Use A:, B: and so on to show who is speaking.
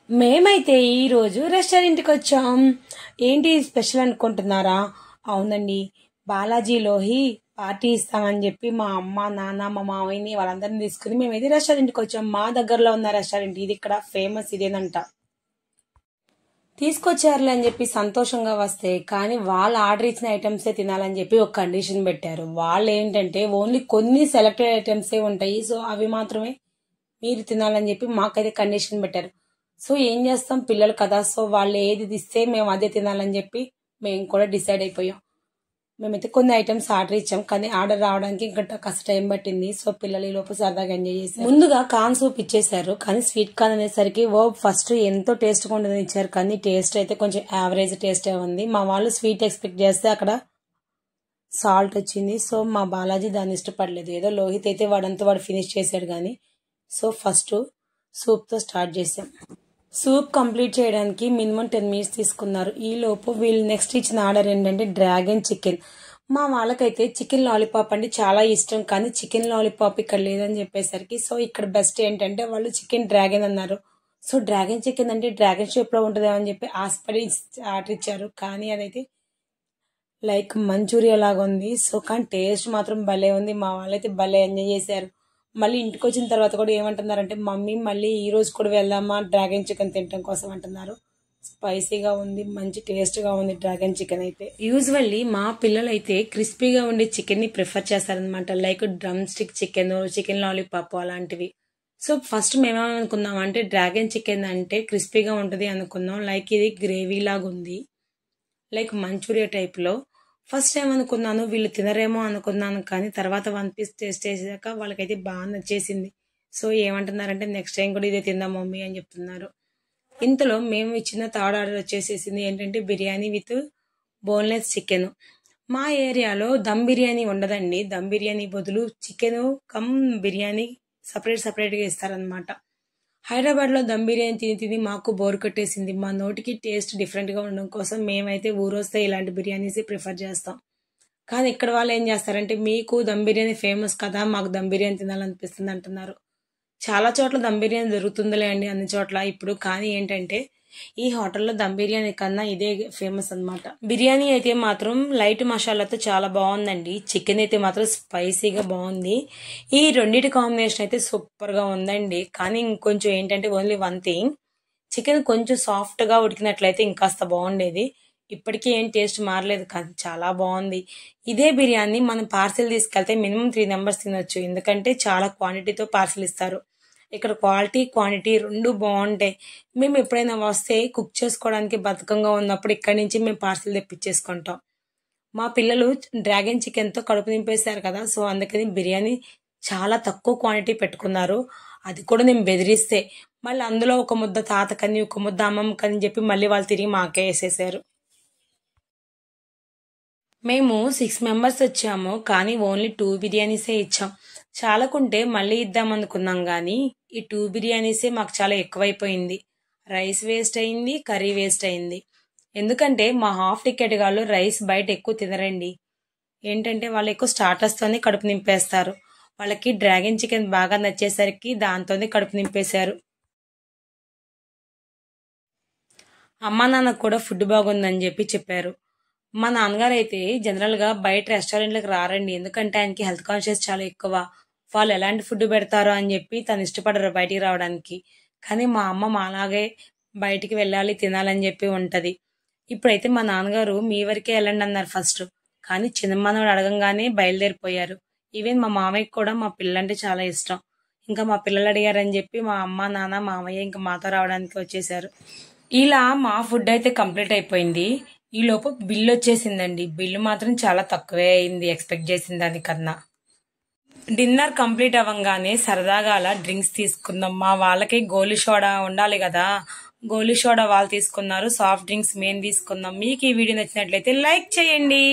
A: మేమైతే ఈ రోజు రెస్టారెంట్ కి వచ్చాం. ఏంటి స్పెషల్ అనుకుంటున్నారా? అవునండి, బాలాజీలోహి పార్టీ ఇస్తామని చెప్పి మా అమ్మ నాన్న మా మామయ్యని వాళ్ళందరినీ తీసుకుని మేమైతే రెస్టారెంట్ కి వచ్చాం. మా దగ్గరలో ఉన్న రెస్టారెంట్ ఇది. ఇక్కడ ఫేమస్ ఇదేనంట. తీసుకొచ్చారులే అని చెప్పి సంతోషంగా వస్తే కానీ వాళ్ళు ఆర్డర్ ఇచ్చిన ఐటమ్సే తినాలని చెప్పి ఒక కండిషన్ పెట్టారు. వాళ్ళు ఏంటంటే ఓన్లీ కొన్ని సెలెక్టెడ్ ఐటమ్సే ఉంటాయి, సో అవి మాత్రమే మీరు తినాలని చెప్పి మాకైతే కండిషన్ పెట్టారు. సో ఏం చేస్తాం, పిల్లలు కదా, సో వాళ్ళు ఏది ఇస్తే మేము అదే తినాలని చెప్పి మేము కూడా డిసైడ్ అయిపోయాం. మేమైతే కొన్ని ఐటమ్స్ ఆర్డర్ ఇచ్చాం, కానీ ఆర్డర్ రావడానికి ఇంకా కాస్త టైం పట్టింది. సో పిల్లలు ఈ లోపు సరదాగా ఎంజాయ్ చేశారు. ముందుగా కార్న్ సూప్ ఇచ్చేసారు, కానీ స్వీట్ కార్న్ అనేసరికి ఫస్ట్ ఎంతో టేస్ట్ గా ఉండదని ఇచ్చారు, కానీ టేస్ట్ అయితే కొంచెం యావరేజ్ టేస్ట్ ఉంది. మా వాళ్ళు స్వీట్ ఎక్స్పెక్ట్ చేస్తే అక్కడ సాల్ట్ వచ్చింది. సో మా బాలాజీ దాన్ని ఇష్టపడలేదు. ఏదో లోహిత్ అయితే వాడంతా వాడు ఫినిష్ చేశాడు కానీ. సో ఫస్ట్ సూప్ తో స్టార్ట్ చేసాం. సూప్ కంప్లీట్ చేయడానికి మినిమం 10 మినిట్స్ తీసుకున్నారు. ఈ లోపు వీళ్ళు నెక్స్ట్ ఇచ్చిన ఆర్డర్ ఏంటంటే డ్రాగన్ చికెన్. మా వాళ్ళకైతే చికెన్ లాలీపాప్ అంటే చాలా ఇష్టం, కానీ చికెన్ లాలీపాప్ ఇక్కడ లేదని చెప్పేసరికి సో ఇక్కడ బెస్ట్ ఏంటంటే వాళ్ళు చికెన్ డ్రాగన్ అన్నారు. సో డ్రాగన్ చికెన్ అంటే డ్రాగన్ షేప్ లో ఉంటుందేమో అని చెప్పి ఆశపడి ఆర్డర్ ఇచ్చారు, కానీ అదైతే లైక్ మంచూరియా లాగా ఉంది. సో కానీ టేస్ట్ మాత్రం భలే ఉంది. మా వాళ్ళైతే భలే ఎంజాయ్ చేశారు. మళ్ళీ ఇంటికి వచ్చిన తర్వాత కూడా ఏమంటున్నారంటే, మమ్మీ మళ్ళీ ఈ రోజు కూడా వెళ్దామా డ్రాగన్ చికెన్ తినడం కోసం అంటున్నారు. స్పైసీగా ఉంది, మంచి టేస్ట్ గా ఉంది డ్రాగన్ చికెన్ అయితే. యూజువల్లీ మా పిల్లలు అయితే క్రిస్పీగా ఉండే చికెన్ ని ప్రిఫర్ చేస్తారనమాట, like drum stick chicken, chicken lollipop అలాంటివి. సో ఫస్ట్ మేమేమనుకున్నాం అంటే డ్రాగన్ చికెన్ అంటే క్రిస్పీగా ఉంటది అనుకున్నాం, లైక్ ఇది గ్రేవీ లాగా ఉంది, లైక్ మంచూరియా టైప్ లో. ఫస్ట్ టైం అనుకున్నాను వీళ్ళు తినరేమో అనుకున్నాను, కానీ తర్వాత 1 పీస్ టేస్ట్ చేసాక వాళ్ళకైతే బాగా నచ్చేసింది. సో ఏమంటున్నారంటే నెక్స్ట్ టైం కూడా ఇదే తిందాం మమ్మీ అని చెప్తున్నారు. ఇంతలో మేము ఇచ్చిన థర్డ్ ఆర్డర్ వచ్చేసేసింది. ఏంటంటే బిర్యానీ విత్ బోన్లెస్ చికెన్. మా ఏరియాలో దమ్ బిర్యానీ ఉండదండి, దమ్ బిర్యానీ బదులు చికెన్ కమ్ బిర్యానీ సపరేట్ గా ఇస్తారనమాట. హైదరాబాద్ లో దమ్ బిర్యానీ తిని తిని మాకు బోర్ కొట్టేసింది. మా నోటికి టేస్ట్ డిఫరెంట్ గా ఉండడం కోసం మేమైతే ఊరొస్తే ఇలాంటి బిర్యానీస్ ప్రిఫర్ చేస్తాం. కానీ ఇక్కడ వాళ్ళు ఏం చేస్తారంటే, మీకు దమ్ బిర్యానీ ఫేమస్ కదా, మాకు దమ్ బిర్యానీ తినాలనిపిస్తుంది అంటున్నారు. చాలా చోట్ల దమ్ బిర్యానీ దొరుకుతుందిలే అండి, అన్ని చోట్ల ఇప్పుడు. కానీ ఏంటంటే ఈ హోటల్లో దమ్ బిర్యానీ కన్నా ఇదే ఫేమస్ అన్నమాట. బిర్యానీ అయితే మాత్రం లైట్ మసాలాతో చాలా బాగుందండి. చికెన్ అయితే మాత్రం స్పైసీగా బాగుంది. ఈ రెండింటి కాంబినేషన్ అయితే సూపర్ గా ఉందండి. కానీ ఇంకొంచెం ఏంటంటే ఓన్లీ వన్ థింగ్, చికెన్ కొంచెం సాఫ్ట్ గా ఉడికినట్లయితే ఇంకాస్త బాగుండేది. ఇప్పటికీ ఏం టేస్ట్ మారలేదు, కానీ చాలా బాగుంది. ఇదే బిర్యానీ మనం పార్సిల్ తీసుకెళ్తే మినిమం 3 మెంబర్స్ తినొచ్చు, ఎందుకంటే చాలా క్వాంటిటీతో పార్సిల్ ఇస్తారు. ఇక్కడ క్వాలిటీ క్వాంటిటీ రెండు బాగుంటాయి. మేము ఎప్పుడైనా వస్తే కుక్ చేసుకోవడానికి బద్ధకంగా ఉన్నప్పుడు ఇక్కడి నుంచి మేము పార్సిల్ తెప్పించేసుకుంటాం. మా పిల్లలు డ్రాగన్ చికెన్ తో కడుపు నింపేశారు కదా, సో అందుకని బిర్యానీ చాలా తక్కువ క్వాంటిటీ పెట్టుకున్నారు. అది కూడా నేను బెదిరిస్తే మళ్ళీ అందులో ఒక ముద్ద తాతకని ఒక ముద్ద అమ్మమ్మకని చెప్పి మళ్ళీ వాళ్ళు తిరిగి మాకే వేసేసారు. మేము 6 మెంబర్స్ వచ్చాము, కానీ ఓన్లీ 2 బిర్యానీసే ఇచ్చాం. చాలకుంటే మళ్ళీ ఇద్దాం అనుకున్నాం, కానీ ఈ 2 బిర్యానీసే మాకు చాలా ఎక్కువైపోయింది. రైస్ వేస్ట్ అయింది, కర్రీ వేస్ట్ అయింది. ఎందుకంటే మా హాఫ్ టికెట్ గాళ్ళు రైస్ బయట ఎక్కువ తినరండి. ఏంటంటే వాళ్ళు ఎక్కువ స్టార్టర్స్ తోనే కడుపు నింపేస్తారు. వాళ్ళకి డ్రాగన్ చికెన్ బాగా నచ్చేసరికి దాంతోనే కడుపు నింపేశారు. అమ్మా నాన్నకు కూడా ఫుడ్ బాగుందని చెప్పి చెప్పారు. మా నాన్నగారు అయితే జనరల్ గా బయట రెస్టారెంట్లకు రారండి, ఎందుకంటే ఆయనకి హెల్త్ కాన్షియస్ చాలా ఎక్కువ. వాళ్ళు ఎలాంటి ఫుడ్ పెడతారో అని చెప్పి తను ఇష్టపడరు బయటికి రావడానికి. కానీ మా అమ్మ మాలాగే బయటికి వెళ్ళాలి తినాలని చెప్పి ఉంటది. ఇప్పుడైతే మా నాన్నగారు మీ వరకే వెళ్ళండి అన్నారు ఫస్ట్, కానీ చిన్న మనవాడు అడగంగానే బయలుదేరిపోయారు. ఈవెన్ మా మామయ్యకి కూడా మా పిల్లంటే చాలా ఇష్టం. ఇంకా మా పిల్లలు అడిగారని చెప్పి మా అమ్మ నాన్న మామయ్య ఇంకా మాతో రావడానికి వచ్చేసారు. ఇలా మా ఫుడ్ అయితే కంప్లీట్ అయిపోయింది. ఈ లోపు బిల్లు వచ్చేసిందండి. బిల్లు మాత్రం చాలా తక్కువే అయింది ఎక్స్పెక్ట్ చేసిన దానికన్నా. డిన్నర్ కంప్లీట్ అవ్వగానే సరదాగా అలా డ్రింక్స్ తీసుకుందాం. మా వాళ్ళకి గోలీ సోడా ఉండాలి కదా, గోలీ సోడా వాళ్ళు తీసుకున్నారు, సాఫ్ట్ డ్రింక్స్ మేము తీసుకుందాం. మీకు ఈ వీడియో నచ్చినట్లయితే లైక్ చేయండి.